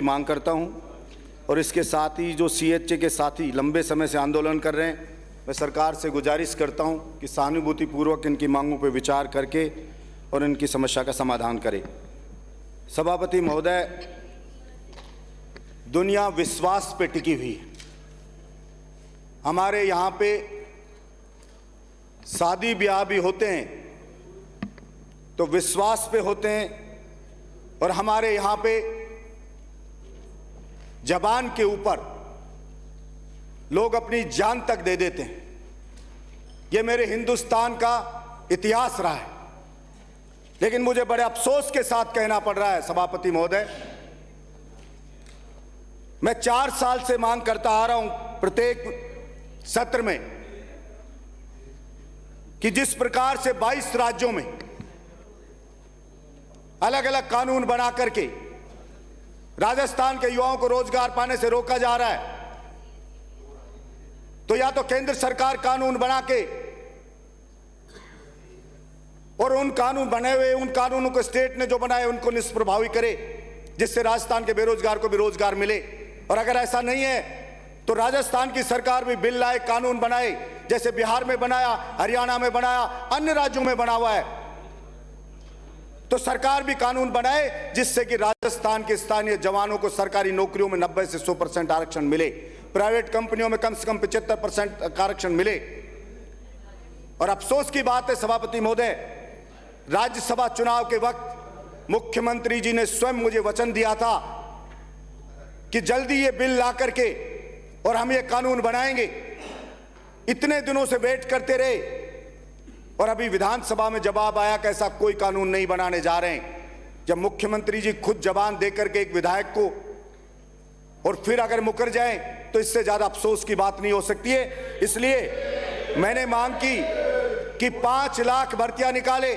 मांग करता हूं और इसके साथ ही जो सीएचए के साथी लंबे समय से आंदोलन कर रहे हैं, मैं सरकार से गुजारिश करता हूं कि सहानुभूतिपूर्वक इनकी मांगों पर विचार करके और इनकी समस्या का समाधान करें। सभापति महोदय, दुनिया विश्वास पे टिकी हुई है। हमारे यहाँ पे शादी ब्याह भी होते हैं तो विश्वास पे होते हैं, और हमारे यहाँ पे जबान के ऊपर लोग अपनी जान तक दे देते हैं। ये मेरे हिंदुस्तान का इतिहास रहा है। लेकिन मुझे बड़े अफसोस के साथ कहना पड़ रहा है सभापति महोदय, मैं 4 साल से मांग करता आ रहा हूं प्रत्येक सत्र में कि जिस प्रकार से 22 राज्यों में अलग अलग कानून बना करके राजस्थान के युवाओं को रोजगार पाने से रोका जा रहा है, तो या तो केंद्र सरकार कानून बना के और उन कानून बने हुए उन कानूनों को स्टेट ने जो बनाए उनको निष्प्रभावी करे, जिससे राजस्थान के बेरोजगार को भी रोजगार मिले। और अगर ऐसा नहीं है तो राजस्थान की सरकार भी बिल लाए, कानून बनाए, जैसे बिहार में बनाया, हरियाणा में बनाया, अन्य राज्यों में बना हुआ है, तो सरकार भी कानून बनाए जिससे कि राजस्थान के स्थानीय जवानों को सरकारी नौकरियों में 90 से 100% आरक्षण मिले, प्राइवेट कंपनियों में कम से कम 75% आरक्षण मिले। और अफसोस की बात है सभापति महोदय, राज्यसभा चुनाव के वक्त मुख्यमंत्री जी ने स्वयं मुझे वचन दिया था कि जल्दी ये बिल ला करके और हम ये कानून बनाएंगे। इतने दिनों से वेट करते रहे और अभी विधानसभा में जवाब आया कि ऐसा कोई कानून नहीं बनाने जा रहे हैं। जब मुख्यमंत्री जी खुद जबान देकर के एक विधायक को और फिर अगर मुकर जाए तो इससे ज्यादा अफसोस की बात नहीं हो सकती है। इसलिए मैंने मांग की कि 5 लाख भर्तियां निकाले।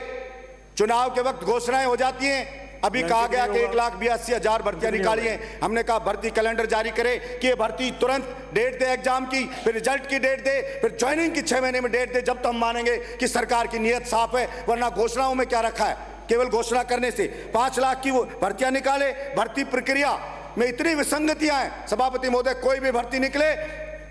चुनाव के वक्त घोषणाएं हो जाती हैं, अभी कहा गया कि 1,82,000 भर्तियां निकाली हैं। हमने कहा भर्ती कैलेंडर जारी करे कि ये भर्ती तुरंत डेट दे एग्जाम की, फिर रिजल्ट की डेट दे, फिर ज्वाइनिंग की 6 महीने में डेट दे, जब तो हम मानेंगे कि सरकार की नीयत साफ है। वरना घोषणाओं में क्या रखा है, केवल घोषणा करने से 5 लाख की वो भर्तियां निकाले। भर्ती प्रक्रिया में इतनी विसंगतियां हैं सभापति महोदय, कोई भी भर्ती निकले,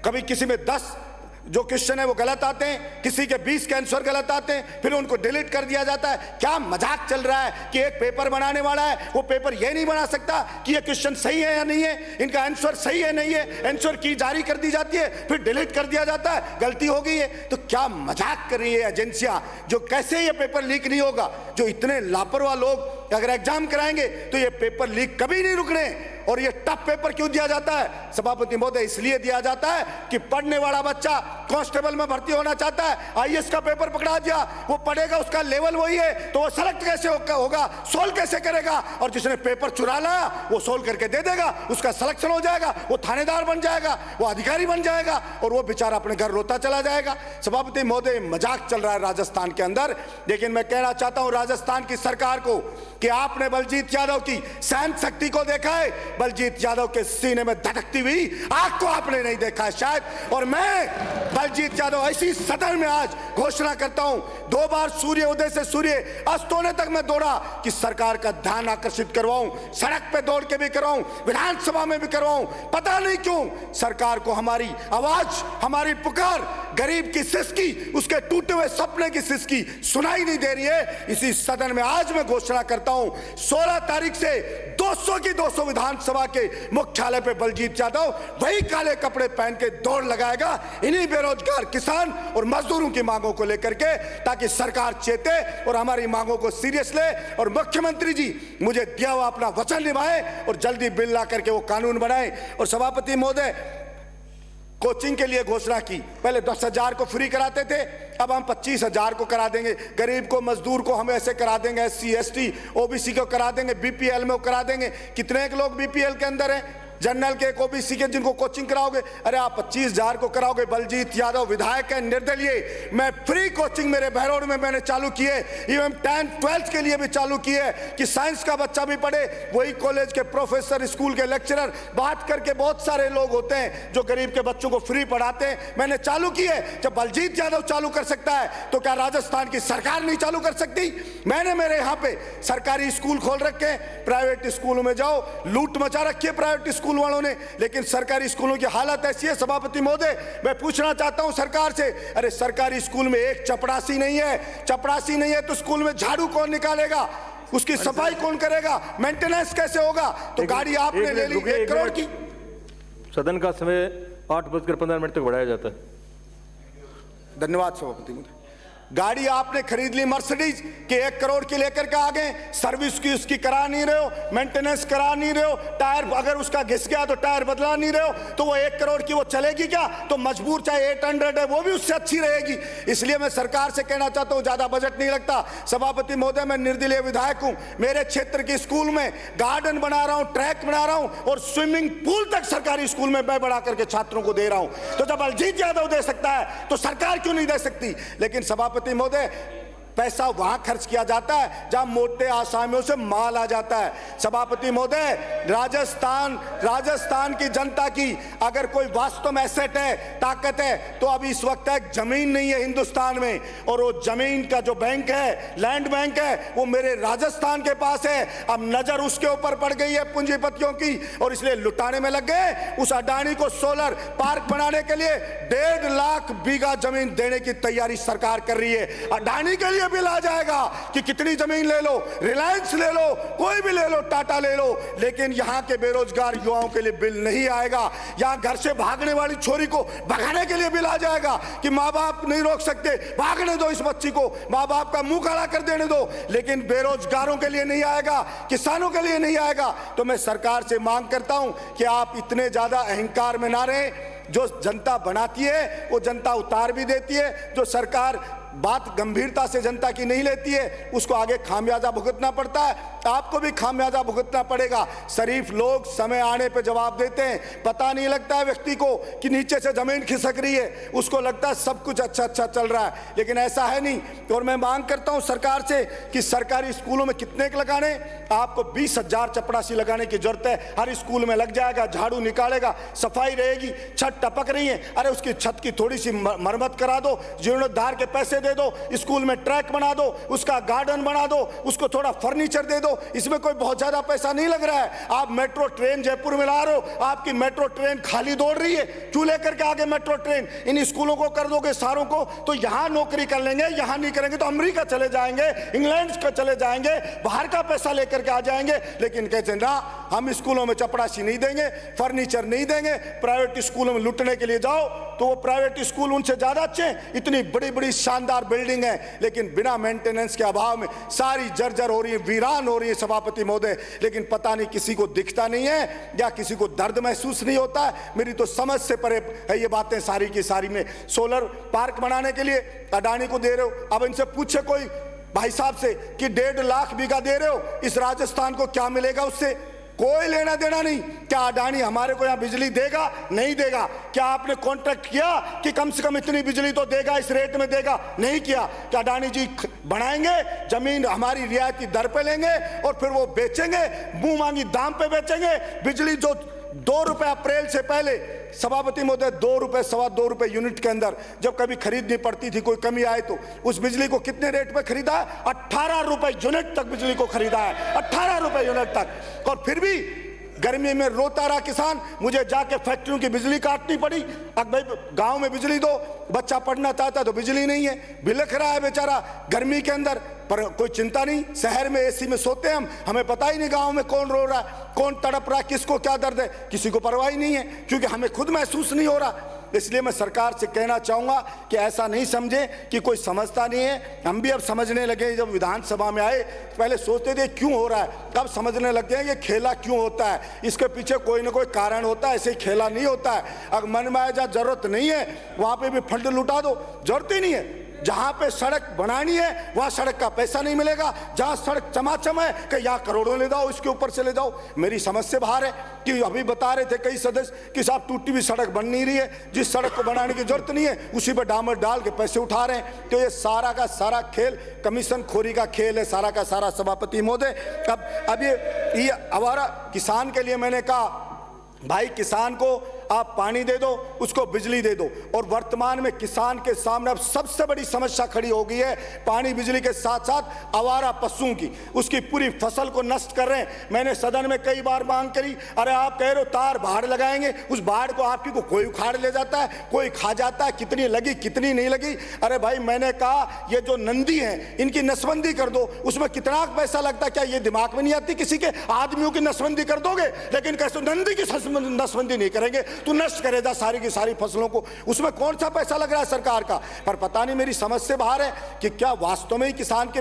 कभी किसी में 10 जो क्वेश्चन है वो गलत आते हैं, किसी के 20 के आंसर गलत आते हैं, फिर उनको डिलीट कर दिया जाता है। क्या मजाक चल रहा है कि एक पेपर बनाने वाला है वो पेपर ये नहीं बना सकता कि ये क्वेश्चन सही है या नहीं है, इनका आंसर सही है नहीं है, आंसर की जारी कर दी जाती है, फिर डिलीट कर दिया जाता है, गलती हो गई है। तो क्या मजाक कर रही है एजेंसियां, जो कैसे ये पेपर लीक नहीं होगा। जो इतने लापरवाह लोग अगर एग्जाम कराएंगे तो ये पेपर लीक कभी नहीं रुकने। और ये टफ पेपर क्यों दिया जाता है सभापति महोदय, इसलिए दिया जाता है कि पढ़ने वाला बच्चा कांस्टेबल में भर्ती होना चाहता है, आईएएस का पेपर पकड़ा दिया, वो पढ़ेगा, उसका लेवल वही है, तो वो सेलेक्ट कैसे होगा, सोल्व कैसे करेगा। और जिसने पेपर चुरा लाया वो सोल्व करके दे देगा, उसका सिलेक्शन हो जाएगा, वो थानेदार बन जाएगा, वो अधिकारी बन जाएगा, और वो बेचारा अपने घर रोता चला जाएगा। सभापति महोदय, मजाक चल रहा है राजस्थान के अंदर। लेकिन मैं कहना चाहता हूं राजस्थान की सरकार को कि आपने बलजीत यादव की सहन शक्ति को देखा है, बलजीत यादव के सीने में धड़कती हुई आग को आपने नहीं देखा है शायद। और मैं बलजीत यादव ऐसी सदन में आज घोषणा करता हूं, 2 बार सूर्य उदय से सूर्य अस्त होने तक मैं दौड़ा कि सरकार का ध्यान आकर्षित करवाऊं, सड़क पे दौड़ के भी करवाऊं, विधानसभा में भी करवाऊं। पता नहीं क्यों सरकार को हमारी आवाज, हमारी पुकार, गरीब की सिसकी, उसके टूटे हुए सपने की सिसकी सुनाई नहीं दे रही है। इसी सदन में आज मैं घोषणा करता हूं 16 तारीख से 200 की 200 विधानसभा के मुख्यालय पे बलजीत यादव वही काले कपड़े पहन के दौड़ लगाएगा इन्हीं बेरोजगार किसान और मजदूरों की मांगों को लेकर के, ताकि सरकार चेते और हमारी मांगों को सीरियस ले और मुख्यमंत्री जी मुझे दिया हुआ अपना वचन निभाए और जल्दी बिल ला करके वो कानून बनाए। और सभापति महोदय, कोचिंग के लिए घोषणा की, पहले 10,000 को फ्री कराते थे, अब हम 25,000 को करा देंगे। गरीब को, मजदूर को हम ऐसे करा देंगे, SC ST OBC को करा देंगे, BPL में करा देंगे। कितने लोग BPL के अंदर हैं जनरल के, ओबीसी के जिनको कोचिंग कराओगे, अरे आप 25,000 को कराओगे। बलजीत यादव विधायक है, निर्दलीय, मैं फ्री कोचिंग मेरे बहरौड़ में मैंने चालू की है, इवन 10th 12th के लिए भी चालू की है कि साइंस का बच्चा भी पढ़े। वही कॉलेज के प्रोफेसर, स्कूल के लेक्चरर, बात करके बहुत सारे लोग होते हैं जो गरीब के बच्चों को फ्री पढ़ाते हैं, मैंने चालू की है। जब बलजीत यादव चालू कर सकता है तो क्या राजस्थान की सरकार नहीं चालू कर सकती? मैंने मेरे यहाँ पे सरकारी स्कूल खोल रखे हैं, प्राइवेट स्कूलों में जाओ, लूट मचा रखी है प्राइवेट स्कूल वालों ने, लेकिन सरकारी स्कूलों की हालत ऐसी है। सभापति महोदय, मैं पूछना चाहता हूं सरकार से, अरे सरकारी स्कूल में एक चपरासी नहीं है, चपरासी नहीं है तो स्कूल में झाड़ू कौन निकालेगा, उसकी सफाई कौन करेगा, मेंटेनेंस कैसे होगा? तो गाड़ी आपने ले ली 1 करोड़ की। सदन का समय 8:15 तक बढ़ाया जाता है। धन्यवाद सभापति महोदय। गाड़ी आपने खरीद ली मर्सिडीज के 1 करोड़ की लेकर के आ गए, सर्विस की उसकी करा नहीं रहे हो, मेंटेनेंस करा नहीं रहे हो, टायर अगर उसका घिस गया तो टायर बदला नहीं रहे हो, तो वो 1 करोड़ की वो चलेगी क्या? तो मजबूर चाहे 800 है वो भी उससे अच्छी रहेगी। इसलिए मैं सरकार से कहना चाहता हूं, ज्यादा बजट नहीं लगता। सभापति महोदय, मैं निर्दलीय विधायक हूं, मेरे क्षेत्र के स्कूल में गार्डन बना रहा हूं, ट्रैक बना रहा हूं और स्विमिंग पूल तक सरकारी स्कूल में मैं बना करके छात्रों को दे रहा हूं। तो जब बलजीत यादव दे सकता है तो सरकार क्यों नहीं दे सकती? लेकिन सभापति महोदय, पैसा वहां खर्च किया जाता है जहां मोटे आसामियों से माल आ जाता है। सभापति महोदय, राजस्थान की जनता की अगर कोई वास्तव में एसेट है, ताकत है, तो अभी इस वक्त एक जमीन नहीं है हिंदुस्तान में, और वो जमीन का जो बैंक है, लैंड बैंक है, वो मेरे राजस्थान के पास है। अब नजर उसके ऊपर पड़ गई है पूंजीपतियों की, और इसलिए लुटाने में लग गए। उस अडानी को सोलर पार्क बनाने के लिए 1.5 लाख बीघा जमीन देने की तैयारी सरकार कर रही है। अडानी के लिए बिल आ जाएगा कि कितनी जमीन ले लो, रिलायंस ले लो, कोई भी ले लो, टाटा ले लो, लेकिन यहां के बेरोजगार युवाओं के लिए बिल नहीं आएगा। यहां घर से भागने वाली छोरी को भगाने के लिए बिल आ जाएगा कि माँ बाप नहीं रोक सकते, भागने दो इस बच्ची को, माँ बाप का मुंह काला कर देने दो, लेकिन बेरोजगारों के लिए नहीं आएगा, किसानों के लिए नहीं आएगा। तो मैं सरकार से मांग करता हूं कि आप इतने ज्यादा अहंकार में ना रहें। जो जनता बनाती है वो जनता उतार भी देती है, जो सरकार बात गंभीरता से जनता की नहीं लेती है उसको आगे खामियाजा भुगतना पड़ता है। आपको भी खामियाजा भुगतना पड़ेगा। शरीफ लोग समय आने पे जवाब देते हैं, पता नहीं लगता है व्यक्ति को कि नीचे से जमीन खिसक रही है, उसको लगता है सब कुछ अच्छा अच्छा चल रहा है, लेकिन ऐसा है नहीं। और मैं मांग करता हूं सरकार से कि सरकारी स्कूलों में कितने लगाने, आपको 20,000 चपरासी लगाने की जरूरत है। हर स्कूल में लग जाएगा, झाड़ू निकालेगा, सफाई रहेगी। छत टपक रही है, अरे उसकी छत की थोड़ी सी मरम्मत करा दो, जीर्णोद्धार के पैसे दे दो, स्कूल में ट्रैक बना दो, उसका गार्डन बना दो, उसको थोड़ा फर्नीचर दे दो। इसमें कोई बहुत ज्यादा पैसा नहीं लग रहा है। आप मेट्रो ट्रेन जयपुर में ला रहे हो, आपकी मेट्रो ट्रेन खाली दौड़ रही है, क्यों लेकर के आगे मेट्रो ट्रेन? इन स्कूलों को कर दोगे सारों को, तो यहां नौकरी कर लेंगे, यहां नहीं करेंगे तो अमेरिका चले जाएंगे, इंग्लैंड का चले जाएंगे, बाहर का पैसा लेकर के आ जाएंगे। लेकिन कहते ना, हम स्कूलों में चपरासी नहीं देंगे, फर्नीचर नहीं देंगे। प्राइवेट स्कूलों में लुटने के लिए जाओ तो वो प्राइवेट स्कूल उनसे ज्यादा अच्छे हैं। इतनी बड़ी बड़ी शानदार बिल्डिंग है, लेकिन बिना मेंटेनेंस के अभाव में सारी जर्जर हो रही है, वीरान हो रही है सभापति महोदय। लेकिन पता नहीं किसी को दिखता नहीं है या किसी को दर्द महसूस नहीं होता है। मेरी तो समझ से परे है ये बातें सारी की सारी। में सोलर पार्क बनाने के लिए अडानी को दे रहे हो, अब इनसे पूछे कोई भाई साहब से कि 1.5 लाख बीघा दे रहे हो, इस राजस्थान को क्या मिलेगा उससे? कोई लेना देना नहीं। क्या अडानी हमारे को यहां बिजली देगा? नहीं देगा। क्या आपने कॉन्ट्रैक्ट किया कि कम से कम इतनी बिजली तो देगा, इस रेट में देगा? नहीं किया। क्या अडानी जी बनाएंगे, जमीन हमारी रियायती दर पे लेंगे और फिर वो बेचेंगे, मुंह मांगी दाम पे बेचेंगे? बिजली जो 2 रुपए अप्रैल से पहले सभापति महोदय 2 रुपए, 2.25 रुपए यूनिट के अंदर जब कभी खरीदनी पड़ती थी, कोई कमी आए तो उस बिजली को कितने रेट पे खरीदा है? 18 रुपए यूनिट तक बिजली को खरीदा है, 18 रुपए यूनिट तक। और फिर भी गर्मी में रोता रहा किसान, मुझे जाके फैक्ट्रियों की बिजली काटनी पड़ी। अब भाई गांव में बिजली दो, बच्चा पढ़ना चाहता है तो बिजली नहीं है, बिलख रहा है बेचारा गर्मी के अंदर, पर कोई चिंता नहीं। शहर में एसी में सोते हैं हम, हमें पता ही नहीं गांव में कौन रो रहा है, कौन तड़प रहा है, किसको क्या दर्द है, किसी को परवाह ही नहीं है, क्योंकि हमें खुद महसूस नहीं हो रहा। इसलिए मैं सरकार से कहना चाहूंगा कि ऐसा नहीं समझे कि कोई समझता नहीं है। हम भी अब समझने लगे, जब विधानसभा में आए पहले सोचते थे क्यों हो रहा है, अब समझने लग गए कि खेला क्यों होता है, इसके पीछे कोई ना कोई कारण होता है, ऐसे ही खेला नहीं होता है। अगर मन में आए जहाँ जरूरत नहीं है वहां पे भी फंड लुटा दो, जरूरत ही नहीं है। जहां पे सड़क बनानी है वहां सड़क का पैसा नहीं मिलेगा, जहां सड़क चमाचम है कि यहाँ करोड़ों ले जाओ, इसके ऊपर से ले जाओ। मेरी समझ से बाहर है कि अभी बता रहे थे कई सदस्य कि साहब टूटी हुई सड़क बन नहीं रही है, जिस सड़क को बनाने की जरूरत नहीं है उसी पर डामर डाल के पैसे उठा रहे हैं। तो ये सारा का सारा खेल कमीशन खोरी का खेल है, सारा का सारा। सभापति महोदय, अब ये आवारा किसान के लिए मैंने कहा भाई किसान को आप पानी दे दो, उसको बिजली दे दो। और वर्तमान में किसान के सामने अब सबसे बड़ी समस्या खड़ी हो गई है पानी बिजली के साथ साथ आवारा पशुओं की, उसकी पूरी फसल को नष्ट कर रहे हैं। मैंने सदन में कई बार मांग करी, अरे आप कह रहे हो तार बाढ़ लगाएंगे, उस बाढ़ को आपकी को कोई उखाड़ ले जाता है, कोई खा जाता है, कितनी लगी कितनी नहीं लगी। अरे भाई मैंने कहा ये जो नंदी हैं इनकी नसबंदी कर दो, उसमें कितना पैसा लगता है, क्या ये दिमाग में नहीं आती किसी के? आदमियों की नसबंदी कर दोगे लेकिन कैसे नंदी की नसबंदी नहीं करेंगे, तू नष्ट करेगा सारी की सारी फसलों को, उसमें कौन सा पैसा लग रहा है सरकार का? पर पता नहीं मेरी समझ से बाहर है कि क्या वास्तव में ही किसान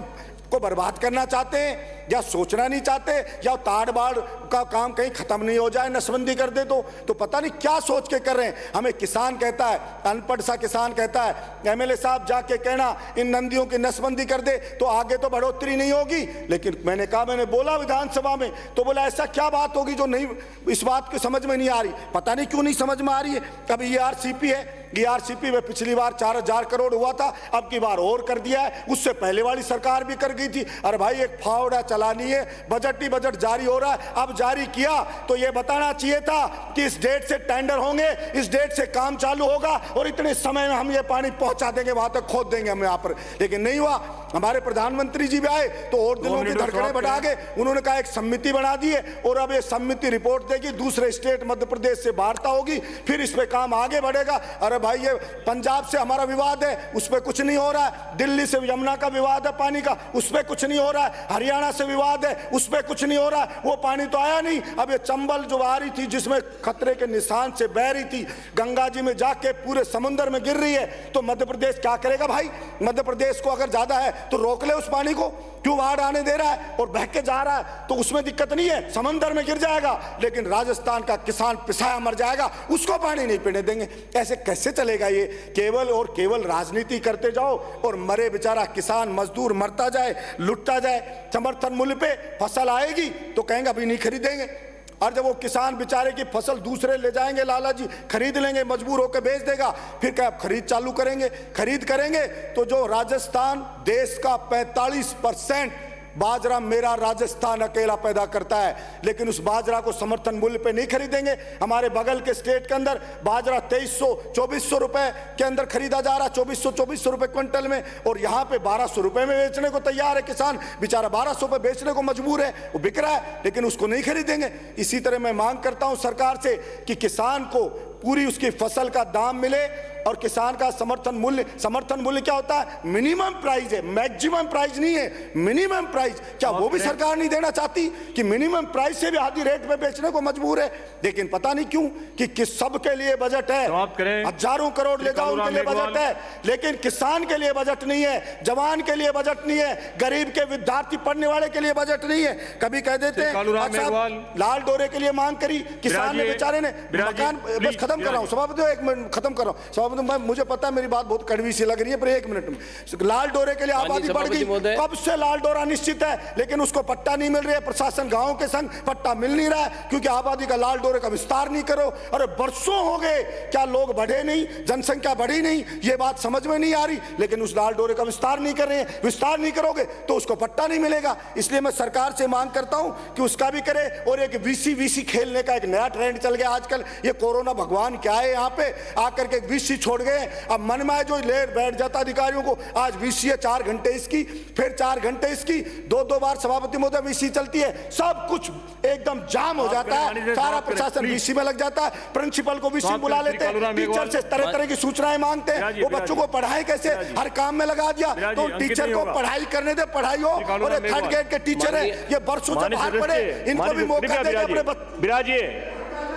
को बर्बाद करना चाहते हैं या सोचना नहीं चाहते, या ताड़ बाड़ का काम कहीं खत्म नहीं हो जाए, नसबंदी कर दे तो पता नहीं क्या सोच के कर रहे हैं। हमें किसान कहता है, अनपढ़ सा किसान कहता है एमएलए साहब जाके कहना इन नंदियों की नसबंदी कर दे तो आगे तो बढ़ोतरी नहीं होगी। लेकिन मैंने कहा, मैंने बोला विधानसभा में तो बोला ऐसा क्या बात होगी जो नहीं, इस बात की समझ में नहीं आ रही। पता नहीं क्यों नहीं समझ में आ रही है। अब ERCP है, ERCP में पिछली बार 4000 करोड़ हुआ था, अब की बार और कर दिया है, उससे पहले वाली सरकार भी कर गई थी। अरे भाई एक फावड़ा चलानी है, बजट ही बजट जारी हो रहा है, अब जारी किया तो ये बताना चाहिए था कि इस डेट से टेंडर होंगे, इस डेट से काम चालू होगा और इतने समय में हम ये पानी पहुंचा देंगे, वहां तक खोद देंगे हम यहाँ पर। लेकिन नहीं हुआ। हमारे प्रधानमंत्री जी भी आए तो और दिलों की धड़कनें बढ़ा गए, उन्होंने कहा एक समिति बना दी है और अब ये समिति रिपोर्ट देगी, दूसरे स्टेट मध्य प्रदेश से वार्ता होगी, फिर इस पे काम आगे बढ़ेगा। अरे भाई ये पंजाब से हमारा विवाद है, उस पर कुछ नहीं हो रहा है, दिल्ली से यमुना का विवाद है पानी का, उस पर कुछ नहीं हो रहा है, हरियाणा से विवाद है, उस पर कुछ नहीं हो रहा है, वो पानी तो आया नहीं। अब ये चंबल जो आ रही थी जिसमें खतरे के निशान से बह रही थी, गंगा जी में जाके पूरे समुद्र में गिर रही है, तो मध्य प्रदेश क्या करेगा भाई? मध्य प्रदेश को अगर ज्यादा है तो रोक ले उस पानी को, क्यों बाढ़ आने दे रहा है और बह के जा रहा है तो उसमें दिक्कत नहीं है, समंदर में गिर जाएगा, लेकिन राजस्थान का किसान पिसाया मर जाएगा, उसको पानी नहीं पीने देंगे। ऐसे कैसे चलेगा? ये केवल और केवल राजनीति करते जाओ और मरे बेचारा किसान मजदूर मरता जाए, लुटता जाए। समर्थन मूल्य पे फसल आएगी तो कहेंगे अभी नहीं खरीदेंगे, और जब वो किसान बेचारे की फसल दूसरे ले जाएंगे, लाला जी खरीद लेंगे, मजबूर होकर बेच देगा, फिर क्या खरीद चालू करेंगे? खरीद करेंगे तो जो राजस्थान देश का 45% बाजरा मेरा राजस्थान अकेला पैदा करता है, लेकिन उस बाजरा को समर्थन मूल्य पे नहीं खरीदेंगे। हमारे बगल के स्टेट के अंदर बाजरा 2300-2400 रुपए के अंदर खरीदा जा रहा, 2400 रुपए क्विंटल में, और यहाँ पे 1200 रुपए में बेचने को तैयार है किसान, बेचारा 1200 पे बेचने को मजबूर है, वो बिक रहा है लेकिन उसको नहीं खरीदेंगे। इसी तरह मैं मांग करता हूं सरकार से कि किसान को पूरी उसकी फसल का दाम मिले और किसान का समर्थन मूल्य क्या होता है? मिनिमम प्राइस है, मैक्सिमम प्राइस नहीं है, मिनिमम प्राइस। क्या वो भी सरकार नहीं देना चाहती कि मिनिमम प्राइस से भी आधी रेट पे बेचने को मजबूर है? लेकिन पता नहीं क्यों कि किस सब के लिए बजट है, हजारों करोड़ ले जाओ उनके लिए बजट है, लेकिन किसान के लिए बजट नहीं है, जवान के लिए बजट नहीं है, गरीब के विद्यार्थी पढ़ने वाले के लिए बजट नहीं है। कभी कह देते हैं लाल डोरे के लिए मांग करी, किसान ने बेचारे ने मकान, बस खत्म कर रहा हूं सभापति, एक मिनट खत्म कर रहा हूं सभापति, मुझे पता है मेरी बात बहुत कड़वी सी लग रही है पर एक मिनट में। लाल डोरे के लिए आबादी बढ़ गई, कब से लाल डोरा निश्चित है, लेकिन उसको पट्टा नहीं मिल रहा है, प्रशासन गांव के संग पट्टा मिल नहीं रहा है क्योंकि आबादी का लाल डोरे का विस्तार नहीं करो। अरे बरसों हो गए, क्या लोग बढ़े नहीं, जनसंख्या बढ़ी नहीं, ये बात समझ में नहीं आ रही, लेकिन उस लाल डोरे का विस्तार नहीं कर रहे हैं। विस्तार नहीं करोगे तो उसको पट्टा नहीं मिलेगा। इसलिए मैं सरकार से मांग करता हूं कि उसका भी करे। और एक वीसी खेलने का एक नया ट्रेंड चल गया आजकल, ये कोरोना भगवान क्या है, यहाँ पे आकर के वीसी छोड़ गए। अब मन में जो ले बैठ जाता अधिकारियों को, आज वीसी है 4 घंटे इसकी, फिर 4 घंटे इसकी, 2 बार सभापति महोदय वीसी चलती है, सब कुछ एकदम जाम हो जाता है, सारा प्रशासन वीसी में लग जाता है, प्रिंसिपल को वीसी बुला लेते हैं, टीचर से तरह तरह की सूचनाएं मांगते हैं, वो बच्चों को पढ़ाई कैसे हर काम में लगा दिया, तो टीचर को पढ़ाई करने दे, पढ़ाई हो। और 3rd ग्रेड के टीचर है, ये बरसों से बाहर पड़े, इनको भी मौका दे अपने